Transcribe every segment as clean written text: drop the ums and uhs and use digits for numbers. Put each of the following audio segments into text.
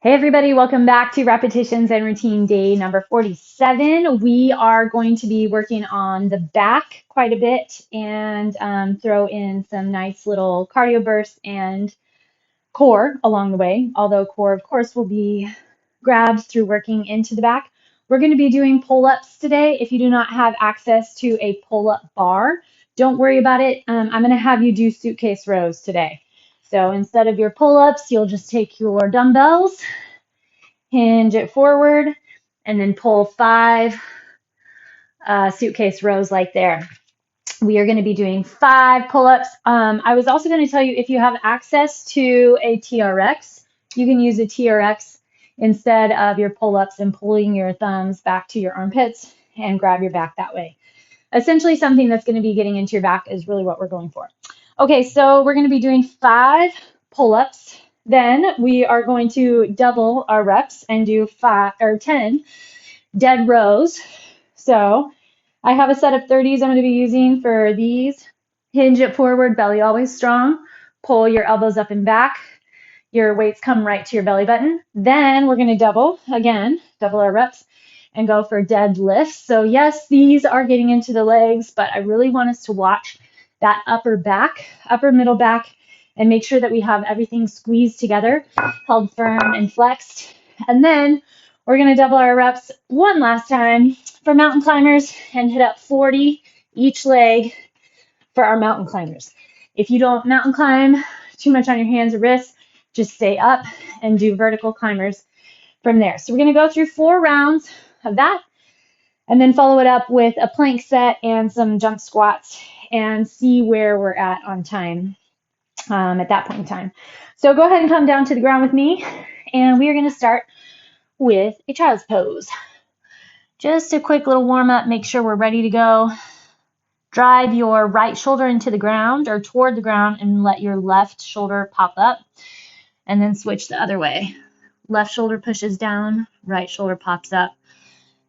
Hey everybody, welcome back to repetitions and routine day number 47. We are going to be working on the back quite a bit and throw in some nice little cardio bursts and core along the way, although core of course will be grabbed through working into the back. We're going to be doing pull-ups today. If you do not have access to a pull-up bar, don't worry about it. I'm going to have you do suitcase rows today. So instead of your pull-ups, you'll just take your dumbbells, hinge it forward, and then pull 5 suitcase rows like there. We are going to be doing 5 pull-ups. I was also going to tell you, if you have access to a TRX, you can use a TRX instead of your pull-ups and pulling your thumbs back to your armpits and grab your back that way. Essentially, something that's going to be getting into your back is really what we're going for. Okay, so we're going to be doing 5 pull-ups. Then we are going to double our reps and do 5 or 10 dead rows. So I have a set of 30s I'm going to be using for these. Hinge it forward, belly always strong. Pull your elbows up and back. Your weights come right to your belly button. Then we're going to double our reps and go for deadlifts. So yes, these are getting into the legs, but I really want us to watch that upper back, upper middle back, and make sure that we have everything squeezed together, held firm and flexed. And then we're going to double our reps one last time for mountain climbers and hit up 40 each leg for our mountain climbers. If you don't mountain climb too much on your hands or wrists, just stay up and do vertical climbers from there. So we're going to go through 4 rounds of that and then follow it up with a plank set and some jump squats and see where we're at on time at that point in time. So go ahead and come down to the ground with me, and we are going to start with a child's pose. Just a quick little warm up, make sure we're ready to go. Drive your right shoulder into the ground or toward the ground and let your left shoulder pop up, and then switch the other way. Left shoulder pushes down, right shoulder pops up,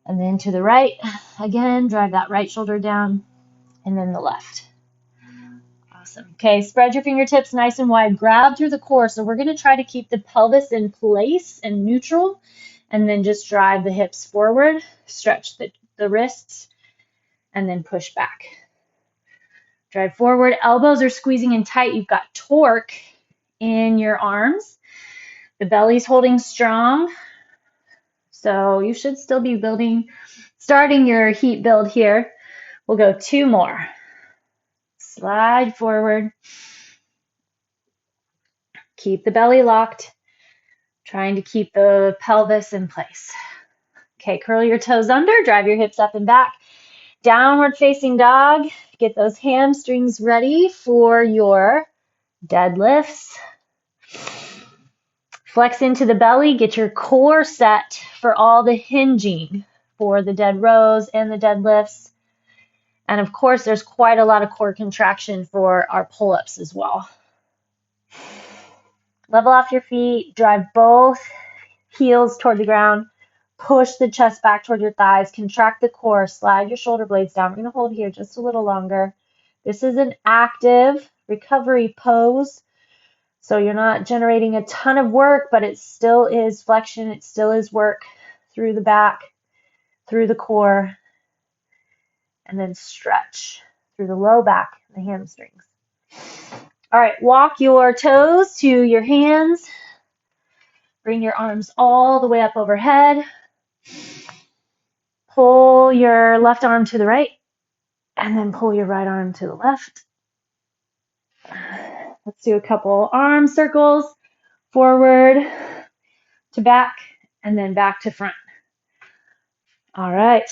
and then to the right. Again, drive that right shoulder down, and then the left. Awesome. Okay, spread your fingertips nice and wide. Grab through the core. So we're going to try to keep the pelvis in place and neutral, and then just drive the hips forward, stretch the wrists, and then push back. Drive forward. Elbows are squeezing in tight. You've got torque in your arms. The belly's holding strong. So you should still be starting your heat build here. We'll go 2 more. Slide forward. Keep the belly locked. Trying to keep the pelvis in place. Okay, curl your toes under, drive your hips up and back. Downward facing dog. Get those hamstrings ready for your deadlifts. Flex into the belly, get your core set for all the hinging for the dead rows and the deadlifts. And of course, there's quite a lot of core contraction for our pull-ups as well. Level off your feet, drive both heels toward the ground, push the chest back toward your thighs, contract the core, slide your shoulder blades down. We're going to hold here just a little longer. This is an active recovery pose. So you're not generating a ton of work, but it still is flexion. It still is work through the back, through the core, and then stretch through the low back and the hamstrings. All right, walk your toes to your hands. Bring your arms all the way up overhead. Pull your left arm to the right, and then pull your right arm to the left. Let's do a couple arm circles, forward to back, and then back to front. All right,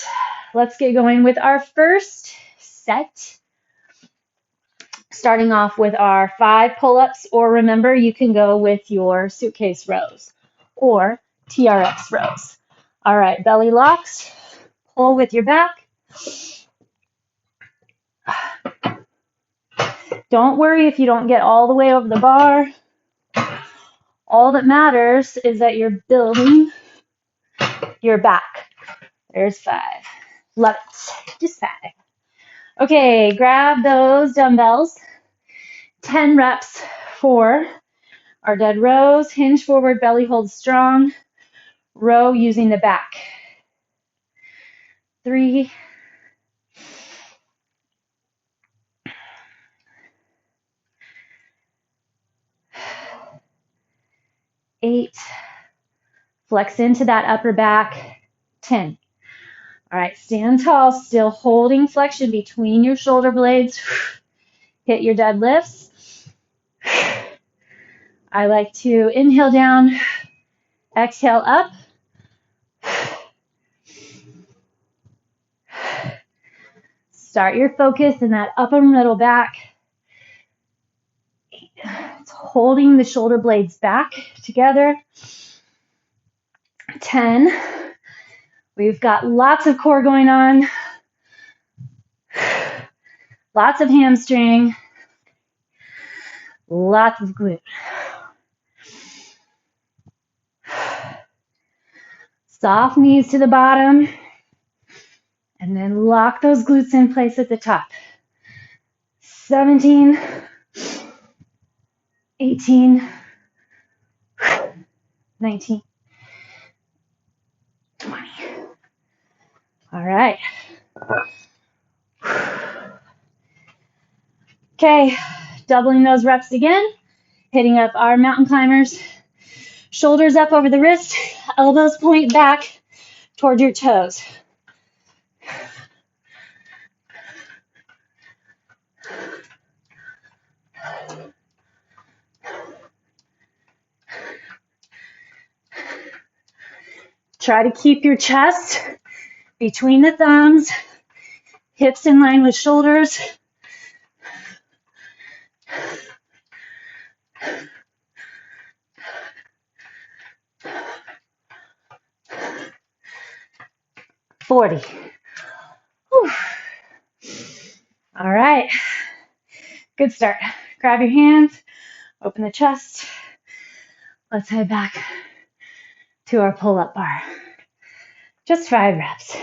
let's get going with our first set. Starting off with our 5 pull-ups, or remember, you can go with your suitcase rows or TRX rows. All right, belly locks, pull with your back. Don't worry if you don't get all the way over the bar. All that matters is that you're building your back. There's 5. Love it. Just 5. Okay, grab those dumbbells. 10 reps for Our dead rows, hinge forward, belly hold strong. Row using the back. 3, 8, flex into that upper back, 10. All right, stand tall, still holding flexion between your shoulder blades. Hit your deadlifts. I like to inhale down, exhale up. Start your focus in that upper middle back. It's holding the shoulder blades back together. 10. We've got lots of core going on. Lots of hamstring. Lots of glute. Soft knees to the bottom. And then lock those glutes in place at the top. 17, 18, 19, 20. All right. Okay, doubling those reps again. Hitting up our mountain climbers. Shoulders up over the wrist. Elbows point back toward your toes. Try to keep your chest between the thumbs, hips in line with shoulders. Whew. All right, good start. Grab your hands, open the chest. Let's head back to our pull-up bar. Just 5 reps.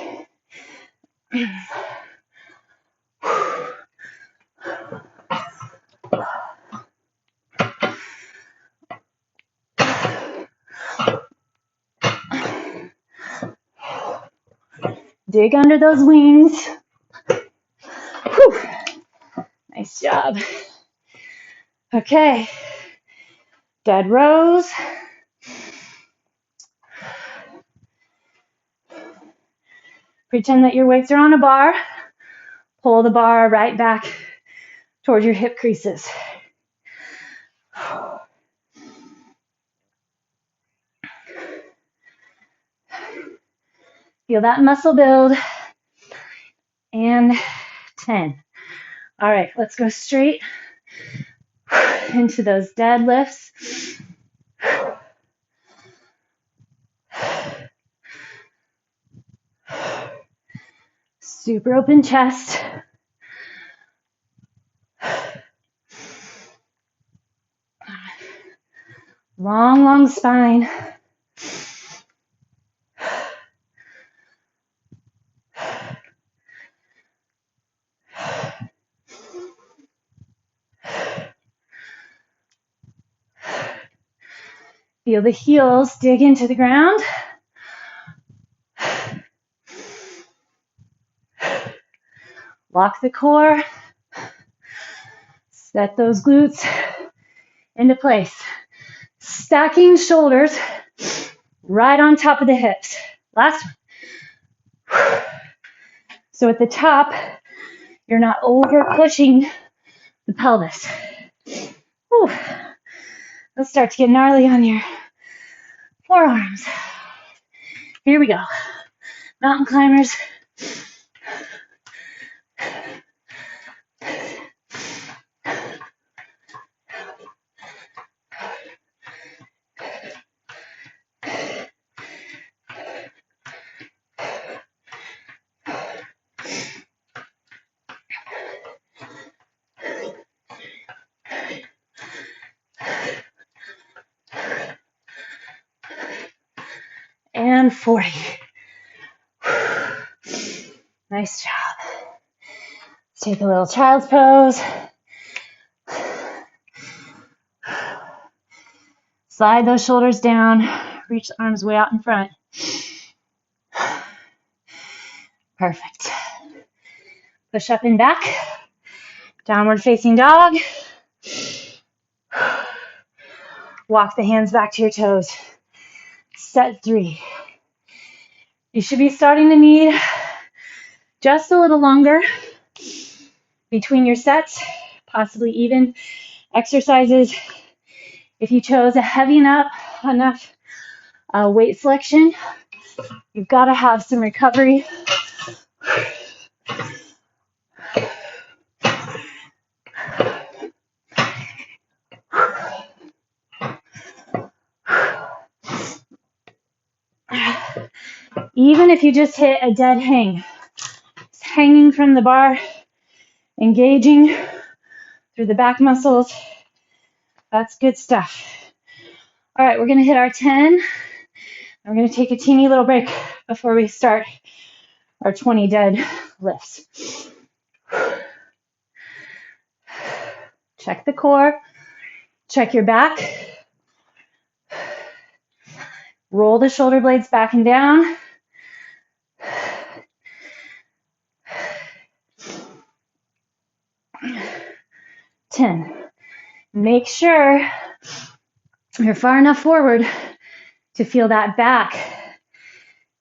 Dig under those wings. Whew. Nice job. Okay, dead rows. Pretend that your weights are on a bar. Pull the bar right back towards your hip creases. Feel that muscle build. And 10. All right, let's go straight into those deadlifts. Super open chest. Long spine. Feel the heels dig into the ground. Lock the core. Set those glutes into place. Stacking shoulders right on top of the hips. Last one. So at the top, you're not over pushing the pelvis. Whew. Let's start to get gnarly on your forearms. Here we go. Mountain climbers. And 40. Nice job. Let's take a little child's pose. Slide those shoulders down. Reach the arms way out in front. Perfect. Push up and back. Downward facing dog. Walk the hands back to your toes. Set 3. You should be starting to need just a little longer between your sets, possibly even exercises. If you chose a heavy enough weight selection, you've got to have some recovery. Even if you just hit a dead hang, it's hanging from the bar, engaging through the back muscles, that's good stuff. All right, we're going to hit our 10. We're going to take a teeny little break before we start our 20 dead lifts. Check the core, check your back. Roll the shoulder blades back and down. Make sure you're far enough forward to feel that back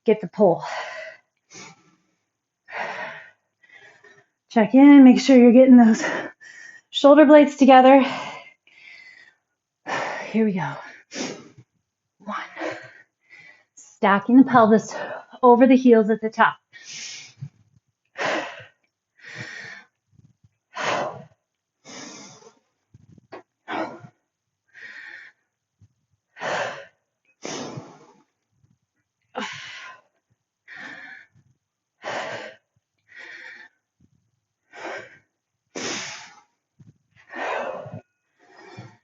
get the pull. Check in, make sure you're getting those shoulder blades together. Here we go. 1. Stacking the pelvis over the heels at the top.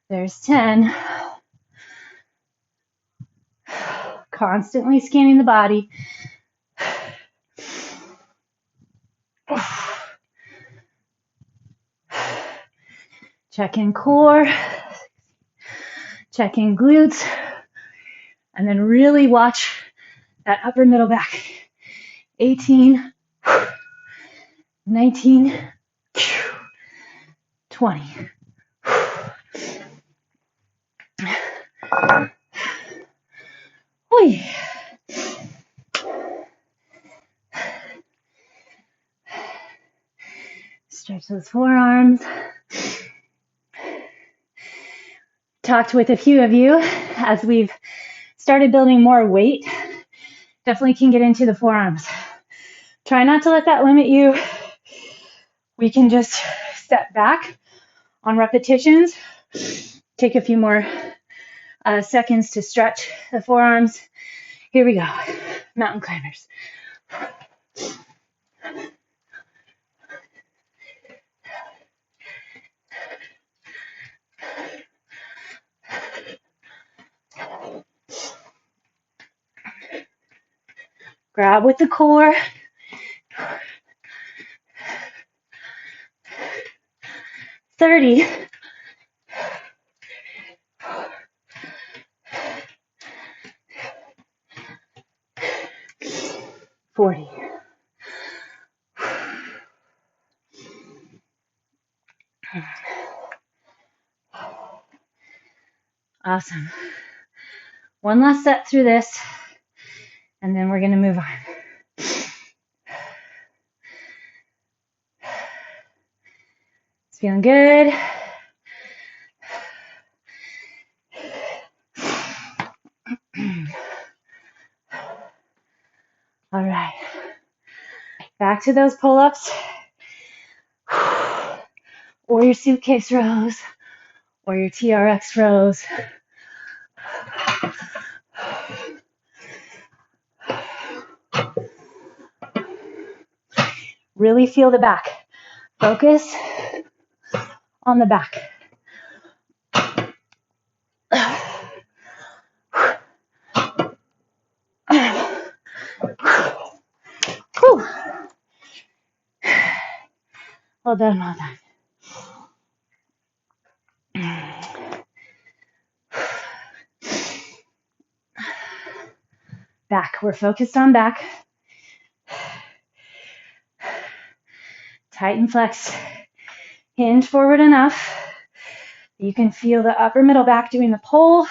There's 10. Constantly scanning the body. Check in core. Check in glutes. And then really watch that upper middle back. 18, 19, 20. Oy. Stretch those forearms. Talked with a few of you as we've started building more weight. Definitely can get into the forearms. Try not to let that limit you. We can just step back on repetitions. Take a few more seconds to stretch the forearms. Here we go. Mountain climbers. Grab with the core. 30. 40. Awesome. One last set through this, and then we're going to move on. It's feeling good. All right. Back to those pull-ups, or your suitcase rows, or your TRX rows. Really feel the back. Focus on the back. Whew. Well done, well done. Back. We're focused on back. Tighten, flex. Hinge forward enough. You can feel the upper middle back doing the pull.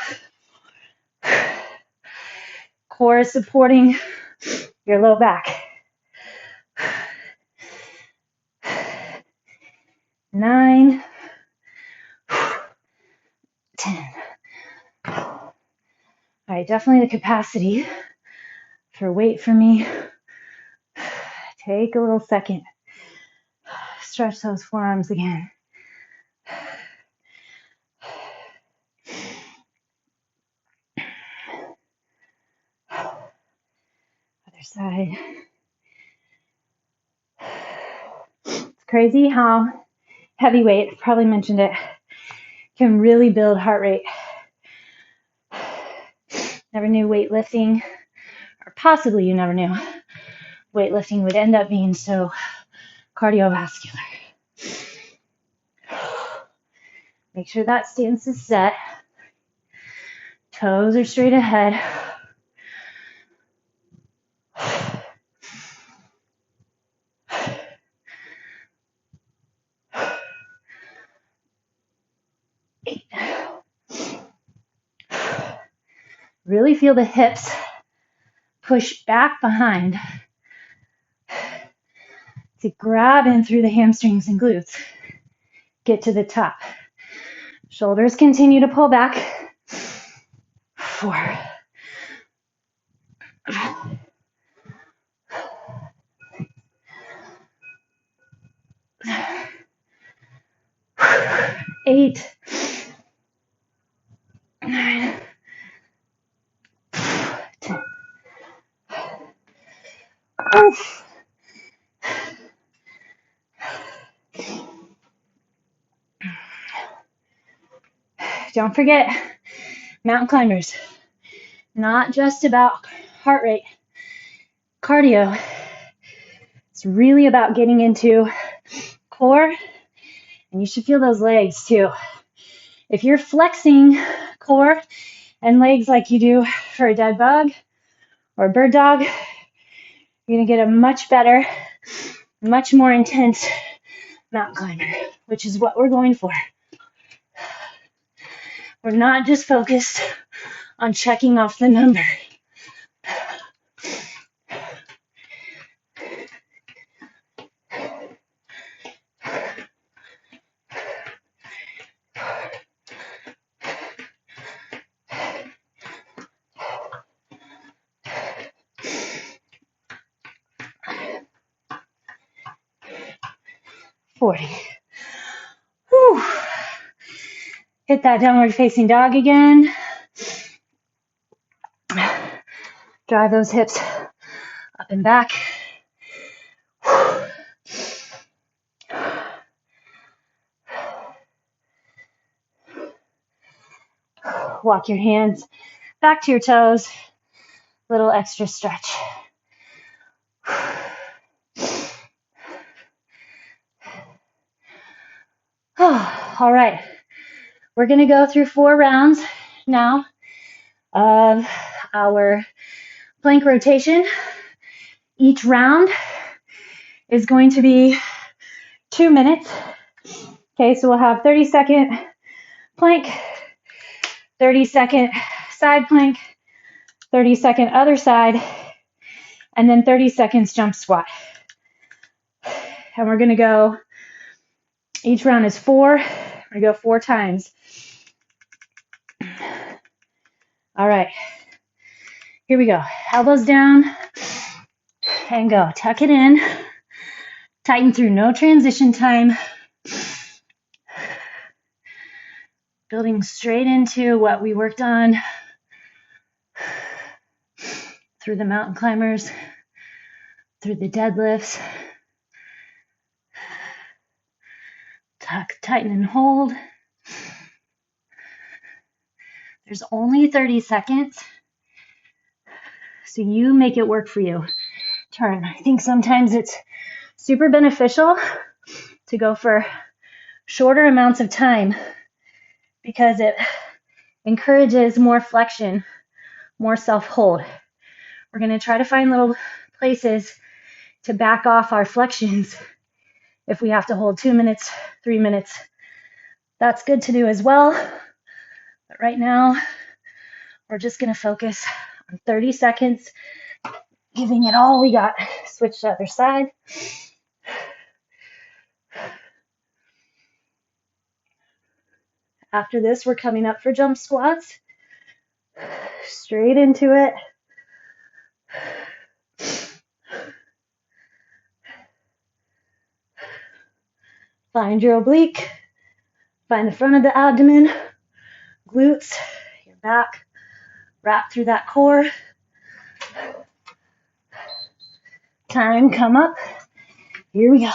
Core is supporting your low back. 9, 10. All right, definitely the capacity for weight for me. Take a little second. Stretch those forearms again. Other side. It's crazy how heavy weight, probably mentioned it, can really build heart rate. Never knew weightlifting, or possibly you never knew weightlifting would end up being so cardiovascular. Make sure that stance is set. Toes are straight ahead. Really feel the hips push back behind to grab in through the hamstrings and glutes. Get to the top. Shoulders continue to pull back. 4. 8. 9. 10. Oof. Don't forget, mountain climbers, not just about heart rate, cardio. It's really about getting into core, and you should feel those legs too. If you're flexing core and legs like you do for a dead bug or a bird dog, you're going to get a much better, much more intense mountain climber, which is what we're going for. We're not just focused on checking off the number. Whew. Hit that downward facing dog again. Drive those hips up and back. Walk your hands back to your toes. Little extra stretch. All right. We're going to go through 4 rounds now of our plank rotation. Each round is going to be 2 minutes. Okay, so we'll have 30-second plank, 30-second side plank, 30-second other side, and then 30 seconds jump squat. And we're going to go, each round is 4. We're going to go 4 times. All right, here we go. Elbows down and go. Tuck it in. Tighten through, no transition time. Building straight into what we worked on through the mountain climbers, through the deadlifts. Tuck, tighten, and hold. There's only 30 seconds, so you make it work for you. Turn. I think sometimes it's super beneficial to go for shorter amounts of time because it encourages more flexion, more self-hold. We're going to try to find little places to back off our flexions. If we have to hold 2 minutes, 3 minutes, that's good to do as well. But right now, we're just going to focus on 30 seconds, giving it all we got. Switch to the other side. After this, we're coming up for jump squats. Straight into it. Find your oblique. Find the front of the abdomen, glutes, your back. Wrap through that core. Time, come up. Here we go.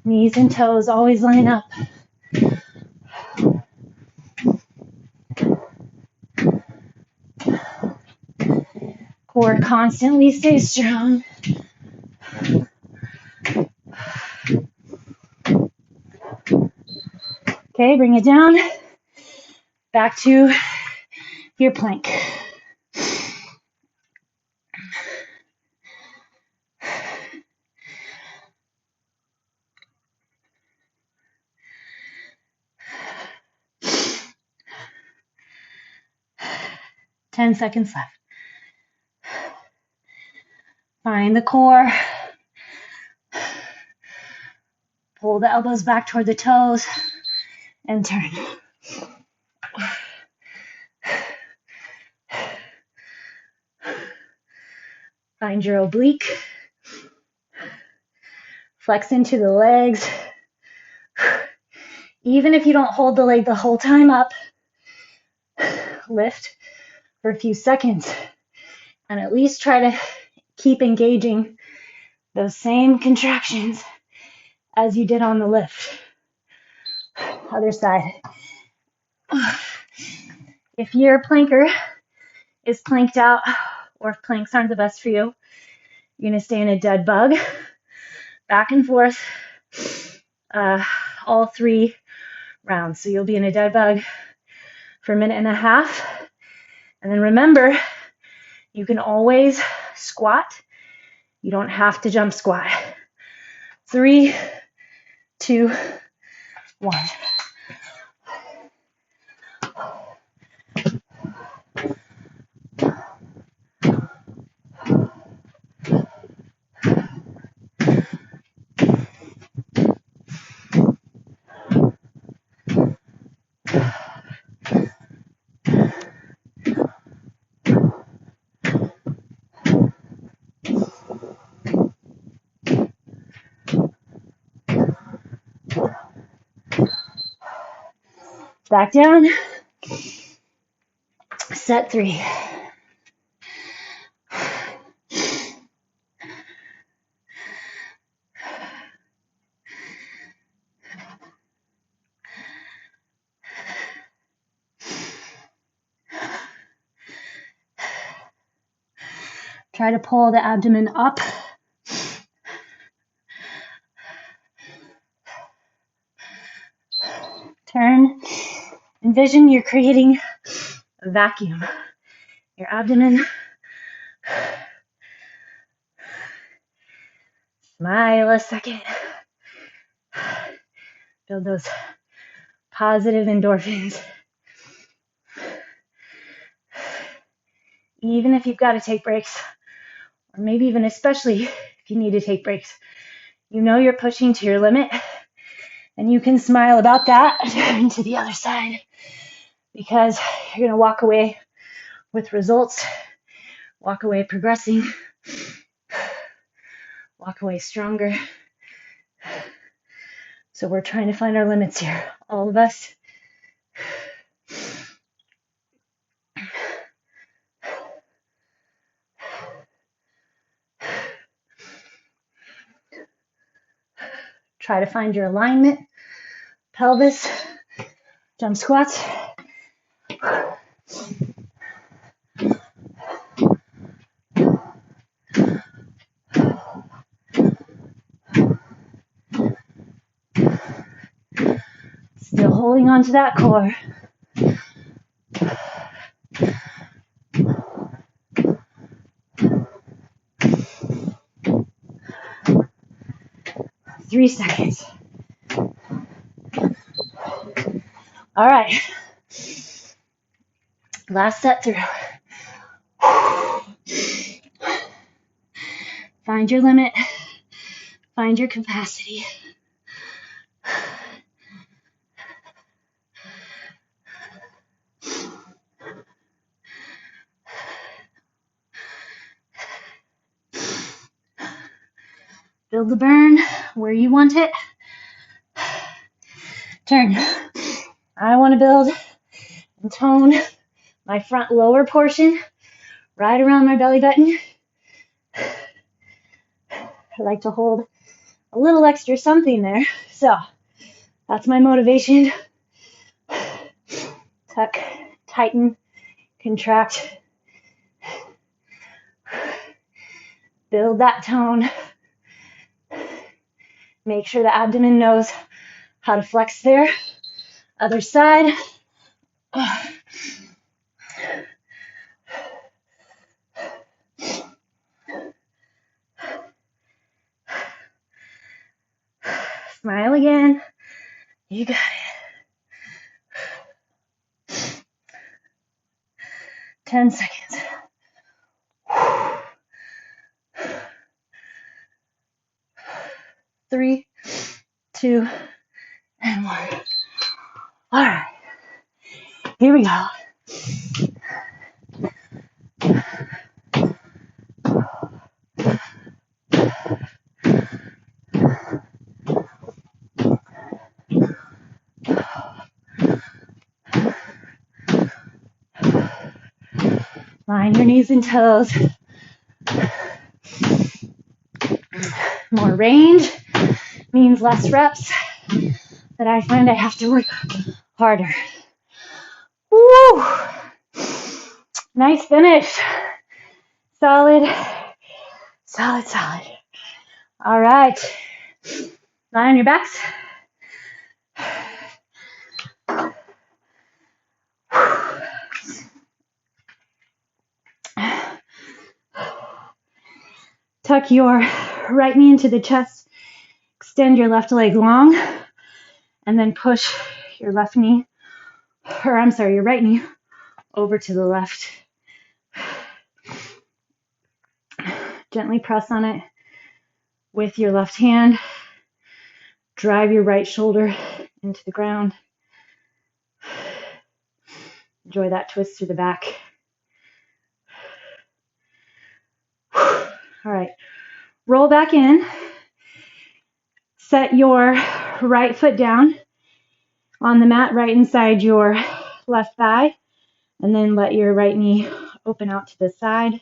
Knees and toes always line up. Core constantly stays strong. Okay, bring it down. Back to your plank. Ten seconds left. Find the core. Pull the elbows back toward the toes and turn. Find your oblique. Flex into the legs. Even if you don't hold the leg the whole time up, lift for a few seconds and at least try to keep engaging those same contractions as you did on the lift. Other side. If your planker is planked out, or if planks aren't the best for you, you're going to stay in a dead bug, back and forth, all 3 rounds. So you'll be in a dead bug for a minute and a half. And then remember, you can always squat. You don't have to jump squat. 3, 2, 1. Back down. Set 3. Try to pull the abdomen up. Turn. Envision you're creating a vacuum. Your abdomen. Smile a second. Build those positive endorphins. Even if you've got to take breaks, or maybe even especially if you need to take breaks, you know you're pushing to your limit, and you can smile about that and turn to the other side, because you're going to walk away with results, walk away progressing, walk away stronger. So we're trying to find our limits here, all of us. Try to find your alignment, pelvis, jump squats. Holding on to that core. Three seconds. All right. Last set through. Find your limit. Find your capacity. Build the burn where you want it. Turn. I want to build and tone my front lower portion right around my belly button. I like to hold a little extra something there. So that's my motivation. Tuck, tighten, contract. Build that tone. Make sure the abdomen knows how to flex there. Other side. Smile again. You got it. 10 seconds. 3, 2, and 1. All right. Here we go. Line your knees and toes. More range means less reps, but I find I have to work harder. Woo! Nice finish. Solid, solid, solid. All right. Lie on your backs. Tuck your right knee into the chest. Extend your left leg long. And then push your right knee over to the left. Gently press on it with your left hand. Drive your right shoulder into the ground. Enjoy that twist through the back. All right. Roll back in. Set your right foot down on the mat right inside your left thigh. And then let your right knee open out to the side.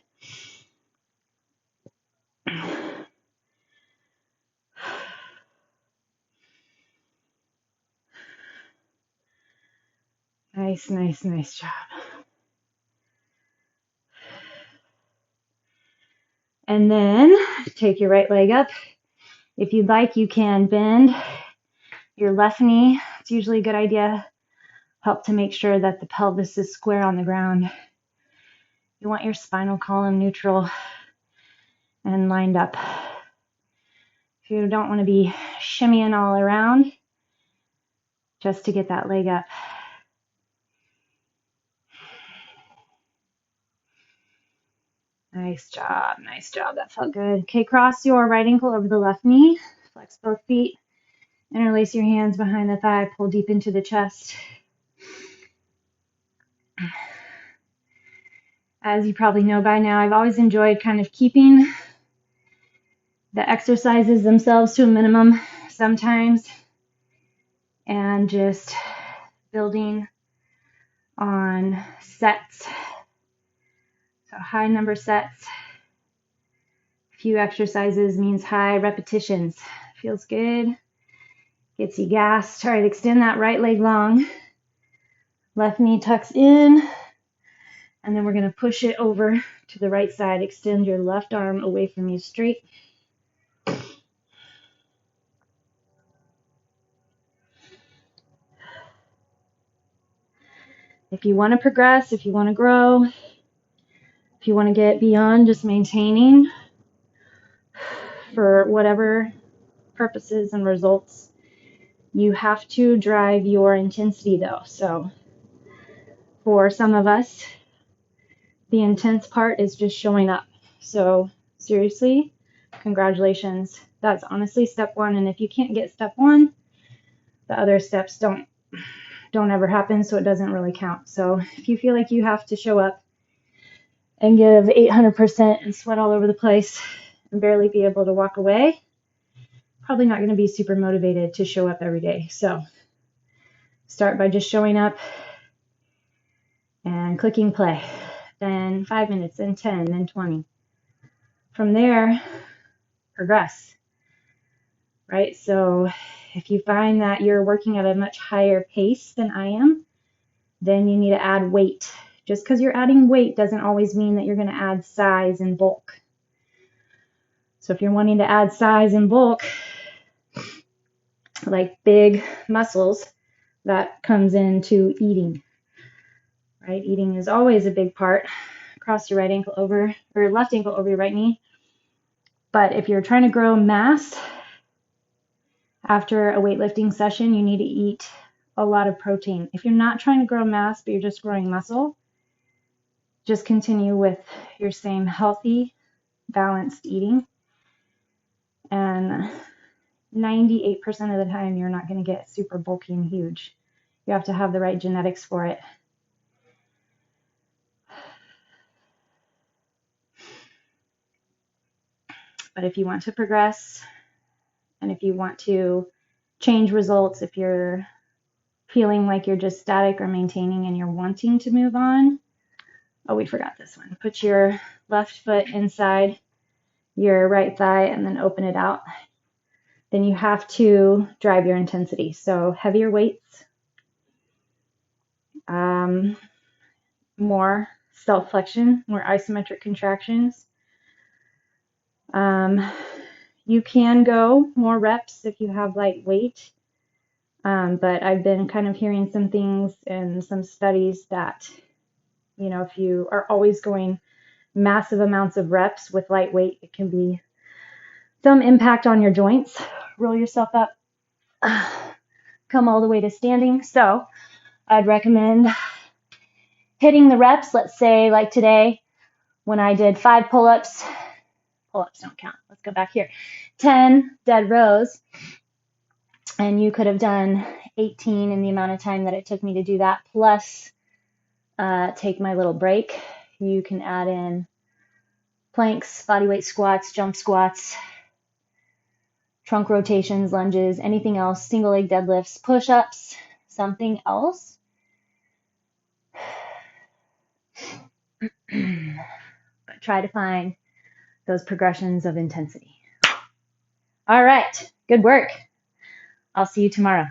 Nice, nice, nice job. And then take your right leg up. If you'd like, you can bend your left knee. It's usually a good idea. Help to make sure that the pelvis is square on the ground. You want your spinal column neutral and lined up. If you don't want to be shimmying all around, just to get that leg up. Nice job, nice job. That felt good. Okay, cross your right ankle over the left knee. Flex both feet. Interlace your hands behind the thigh. Pull deep into the chest. As you probably know by now, I've always enjoyed kind of keeping the exercises themselves to a minimum sometimes and just building on sets. So high number sets. Few exercises means high repetitions. Feels good. Gets you gassed. All right, extend that right leg long. Left knee tucks in. And then we're going to push it over to the right side. Extend your left arm away from you straight. If you want to progress, if you want to grow, if you want to get beyond just maintaining for whatever purposes and results, you have to drive your intensity though. So for some of us, the intense part is just showing up. So seriously, congratulations. That's honestly step one. And if you can't get step one, the other steps don't ever happen, so it doesn't really count. So if you feel like you have to show up and give 800% and sweat all over the place and barely be able to walk away, probably not going to be super motivated to show up every day. So start by just showing up and clicking play. Then 5 minutes, then 10, then 20. From there, progress, right? So if you find that you're working at a much higher pace than I am, then you need to add weight. Just because you're adding weight doesn't always mean that you're going to add size and bulk. So if you're wanting to add size and bulk, like big muscles, that comes into eating, right? Eating is always a big part. Cross your right ankle over, or left ankle over your right knee. But if you're trying to grow mass after a weightlifting session, you need to eat a lot of protein. If you're not trying to grow mass, but you're just growing muscle, just continue with your same healthy, balanced eating. And 98% of the time, you're not going to get super bulky and huge. You have to have the right genetics for it. But if you want to progress, and if you want to change results, if you're feeling like you're just static or maintaining and you're wanting to move on, oh, we forgot this one. Put your left foot inside your right thigh and then open it out. Then you have to drive your intensity. So heavier weights, more self-flexion, more isometric contractions. You can go more reps if you have light weight, but I've been kind of hearing some things and some studies that, you know, if you are always going massive amounts of reps with light weight, it can be some impact on your joints. Roll yourself up, come all the way to standing. So I'd recommend hitting the reps. Let's say like today when I did 5 pull-ups don't count. Let's go back here. 10 dead rows. And you could have done 18 in the amount of time that it took me to do that, plus take my little break. You can add in planks, bodyweight squats, jump squats, trunk rotations, lunges, anything else, single leg deadlifts, push-ups, something else. But try to find those progressions of intensity. All right, good work. I'll see you tomorrow.